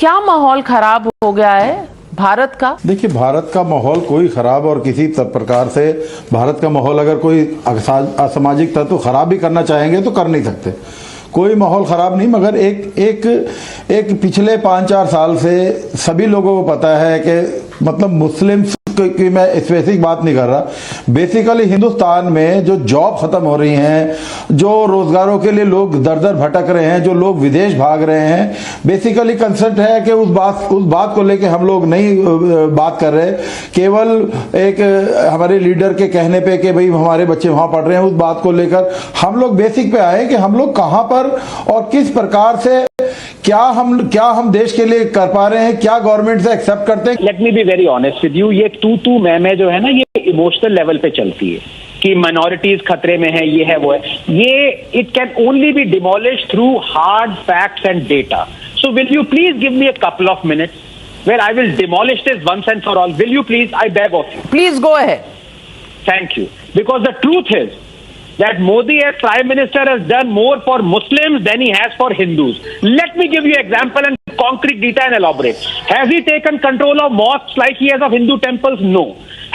क्या माहौल खराब हो गया है भारत का? देखिए, भारत का माहौल कोई खराब और किसी प्रकार से भारत का माहौल अगर कोई असामाजिक तत्व खराब भी करना चाहेंगे तो कर नहीं सकते। कोई माहौल खराब नहीं, मगर एक पिछले 5-4 साल से सभी लोगों को पता है कि मतलब मुस्लिम की मैं स्पेसिफिक बात नहीं कर रहा, बेसिकली हिंदुस्तान में जो जॉब खत्म हो रही हैं, जो रोजगारों के लिए लोग दर दर भटक रहे हैं, जो लोग विदेश भाग रहे हैं, बेसिकली कंसेप्ट है कि उस बात को लेके हम लोग नहीं बात कर रहे, केवल एक हमारे लीडर के कहने पे कि भाई हमारे बच्चे वहां पढ़ रहे हैं, उस बात को लेकर हम लोग बेसिक पे आए कि हम लोग कहां पर और किस प्रकार से क्या हम देश के लिए कर पा रहे हैं, क्या गवर्नमेंट से एक्सेप्ट करते हैं। Let me be very honest with you, ये तू मैं जो है ना, ये इमोशनल लेवल पे चलती है कि माइनॉरिटीज खतरे में है, ये है वो है, ये it can only be demolish through hard facts and data. So will you please give me a couple of minutes where I will demolish this once and for all. Will you please, I beg of you, please go ahead. Thank you, because the truth is that Modi as Prime Minister has done more for Muslims than he has for Hindus. Let me give you example and concrete data and elaborate. Has he taken control of mosques like he has of Hindu temples? No.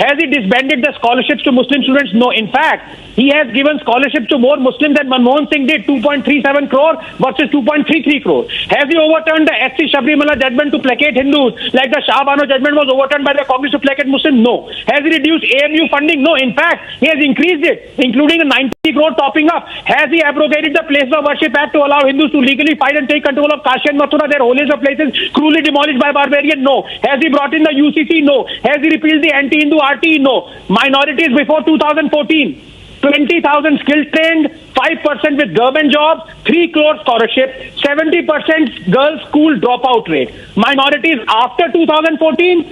Has he disbanded the scholarships to Muslim students? No. In fact, he has given scholarships to more Muslims than Manmohan Singh did, 2.37 crore versus 2.33 crore. Has he overturned the SC Sabrimala judgment to placate Hindus like the Shah Bano judgment was overturned by the Congress to placate Muslims? No. Has he reduced AMU funding? No. In fact, he has increased it, including a 90 crore topping up. Has he abrogated the Place of Worship Act to allow Hindus to legally fight and take control of Kashi and Mathura, their holiest of places cruelly demolished by barbarians? No. Has he brought in the UCC? No. Has he repealed the anti-Hindu RT? No. Minorities before 2014, 20,000 skill trained, 5% with government jobs, 3 crore scholarship, 70% girls school dropout rate. Minorities after 2014,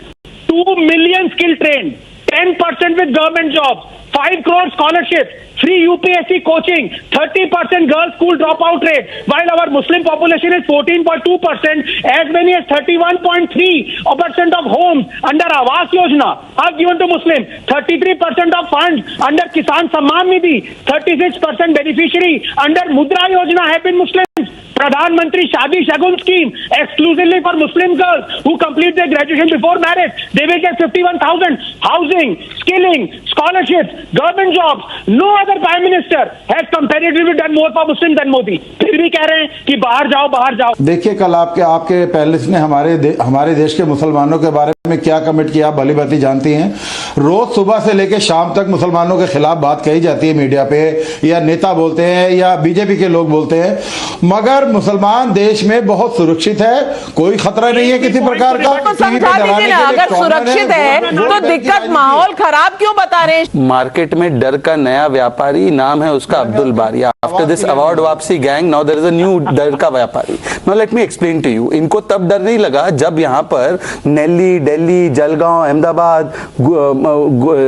2 million skill trained, 10% with government jobs, 5 crore scholarship, free UPSC coaching, 30% girls school dropout rate, while our Muslim population is 14.2%, as many as 31.3% of homes under Awas Yojana are given to Muslim, 33% of funds under Kisan Samman Nidhi, 36% beneficiary under Mudra Yojana have been Muslims. Pradhan Mantri Shadi Shagun scheme exclusively for Muslim girls who complete their graduation before marriage. They will get 51,000. Housing, skilling, scholarships, government jobs. No other Prime Minister has comparatively done more for Muslims than Modi. फिर भी कह रहे हैं कि बाहर जाओ बाहर जाओ। देखिए, कल आपके पैलेस ने हमारे देश के मुसलमानों के बारे में क्या कमेंट किया, आप भली भांति जानती हैं। रोज सुबह से लेकर शाम तक मुसलमानों के खिलाफ बात कही जाती है मीडिया पे, या नेता बोलते हैं या बीजेपी के लोग बोलते हैं, मगर मुसलमान देश में बहुत सुरक्षित है, कोई खतरा नहीं है किसी प्रकार का। तो समझा दीजिए ना, अगर सुरक्षित है तो दिक्कत माहौल खराब क्यों बता रहे हैं? मार्केट में डर का नया व्यापारी, नाम है उसका Abdul Bari. After this award वापसी gang, now there is a new डर का व्यापारी। Now let me explain to you. इनको तब डर नहीं लगा जब यहाँ पर नेल्ली, दिल्ली, जलगांव, अहमदाबाद,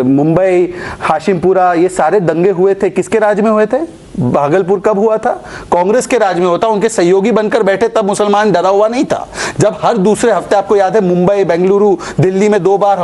मुंबई, हाशिमपुरा, ये सारे दंगे हुए थे। किसके राज में हुए थे? भागलपुर कब हुआ था? कांग्रेस के राज में होता। उनके सहयोगी बनकर बैठे, तब मुसलमान डरा हुआ नहीं था। जब हर दूसरे हफ्ते, आपको याद है, मुंबई, बेंगलुरु, दिल्ली में 2 बार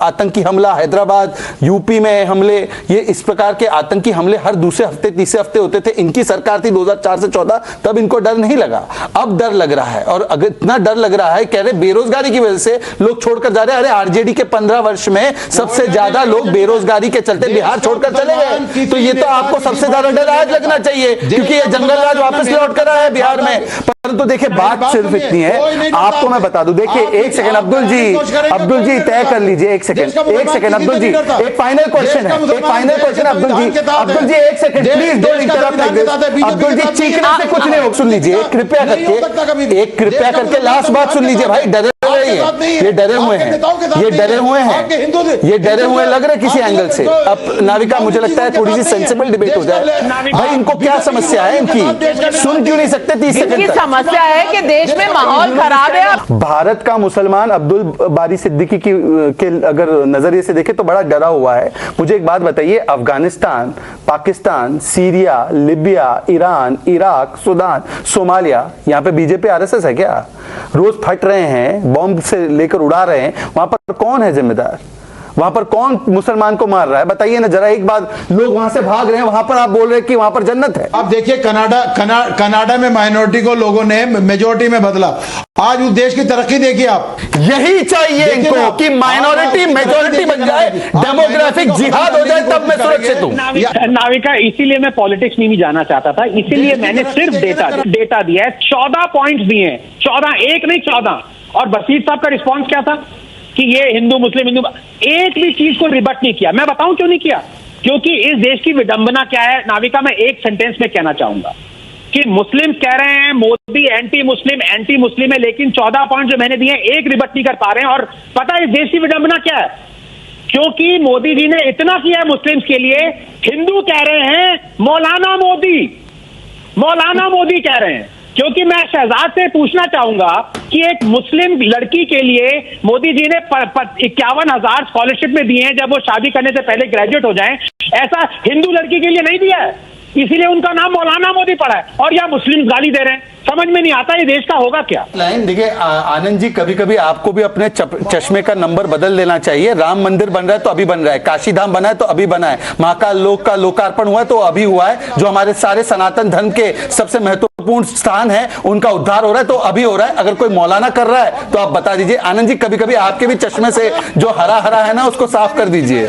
आतंकी हमला, हैदराबाद, यूपी में हमले, ये इस प्रकार के आतंकी हमले हर दूसरे हफ्ते, तीसरे हफ्ते होते थे। इनकी सरकार थी 2004 से 14, तब इनको डर नहीं लगा। अब डर लग रहा है, और अगर इतना डर लग रहा है, कह रहे बेरोजगारी की वजह से लोग छोड़कर जा रहे हैं। अरे आरजेडी के 15 वर्ष में सबसे ज्यादा लोग बेरोजगारी के चलते बिहार छोड़कर चले गए, तो ये तो आपको सबसे ज्यादा डर आज लगना चाहिए, क्योंकि ये जंगल राज वापस लौट कर आया है बिहार में। परंतु देखिए, बात सिर्फ इतनी है, आपको मैं बता दूं। देखिए, एक सेकंड अब्दुल जी तय कर लीजिए, एक सेकंड अब्दुल जी, एक फाइनल क्वेश्चन है, अब्दुल जी एक second please don't interrupt. Abdul ji, चीखने से कुछ नहीं होगा, सुन लीजिए कृपया करके लास्ट बात सुन लीजिए। भाई डरे ये डरे हुए लग रहे किसी एंगल से। अब नाविका, मुझे लगता है थोड़ी सी सेंसिबल डिबेट हो जाए। भाई इनको क्या समस्या है इनकी, सुन क्यों नहीं सकते 30 सेकंड तक? समस्या है कि देश में माहौल खराब है। भारत का मुसलमान अब्दुल बारी सिद्दीकी के अगर नजरिए से देखे तो बड़ा डरा हुआ है। मुझे एक बात बताइए, Afghanistan, Pakistan, Syria, Libya, Iran, Iraq, Sudan, Somalia, यहाँ पे बीजेपी आरएसएस है क्या? रोज फट रहे हैं, बॉम्ब से लेकर उड़ा रहे हैं, वहां पर कौन है जिम्मेदार? वहां पर कौन मुसलमान को मार रहा है बताइए ना जरा एक बात। लोग वहां से भाग रहे हैं, वहां पर आप बोल रहे हैं कि वहां पर जन्नत है। आप देखिए कनाडा में माइनॉरिटी को लोगों ने मेजोरिटी में बदला। आज उस देश की तरक्की देखिए आप। यही चाहिए इनको कि माइनॉरिटी मेजोरिटी बन जाए, डेमोग्राफिक जिहाद हो जाए, तब मैं सुरक्षित हूं। नाविका, इसीलिए मैं पॉलिटिक्स नहीं भी जाना चाहता था, इसीलिए मैंने सिर्फ डेटा दिया है। 14 पॉइंट्स दिए हैं, 14, एक नहीं 14। और बसीर साहब का रिस्पॉन्स क्या था कि ये हिंदू मुस्लिम एक भी चीज को रिबट नहीं किया। मैं बताऊं क्यों नहीं किया? क्योंकि इस देश की विडंबना क्या है नाविका, मैं एक सेंटेंस में कहना चाहूंगा कि मुस्लिम कह रहे हैं मोदी एंटी मुस्लिम है, लेकिन 14 पॉइंट जो मैंने दिए एक रिबट नहीं कर पा रहे हैं। और पता है इस देश की विडंबना क्या है? क्योंकि मोदी जी ने इतना किया है मुस्लिम्स के लिए, हिंदू कह रहे हैं मौलाना मोदी कह रहे हैं। क्योंकि मैं शहजाद से पूछना चाहूंगा कि एक मुस्लिम लड़की के लिए मोदी जी ने 51,000 स्कॉलरशिप में दिए हैं जब वो शादी करने से पहले ग्रेजुएट हो जाएं, ऐसा हिंदू लड़की के लिए नहीं दिया है, इसीलिए उनका नाम मौलाना मोदी पड़ा है। और या मुस्लिम गाली दे रहे हैं, समझ में नहीं आता ये देश का होगा क्या। लाइन देखिए आनंद जी, कभी कभी आपको भी अपने चश्मे का नंबर बदल लेना चाहिए। राम मंदिर बन रहा है तो अभी बन रहा है, काशी धाम बना है तो अभी बना है, महाकाल लोक का लोकार्पण हुआ है तो अभी हुआ है, जो हमारे सारे सनातन धर्म के सबसे महत्वपूर्ण स्थान है उनका उद्धार हो रहा है तो अभी हो रहा है। अगर कोई मौलाना कर रहा है तो आप बता दीजिए। आनंद जी, कभी कभी आपके भी चश्मे से जो हरा हरा है ना उसको साफ कर दीजिए।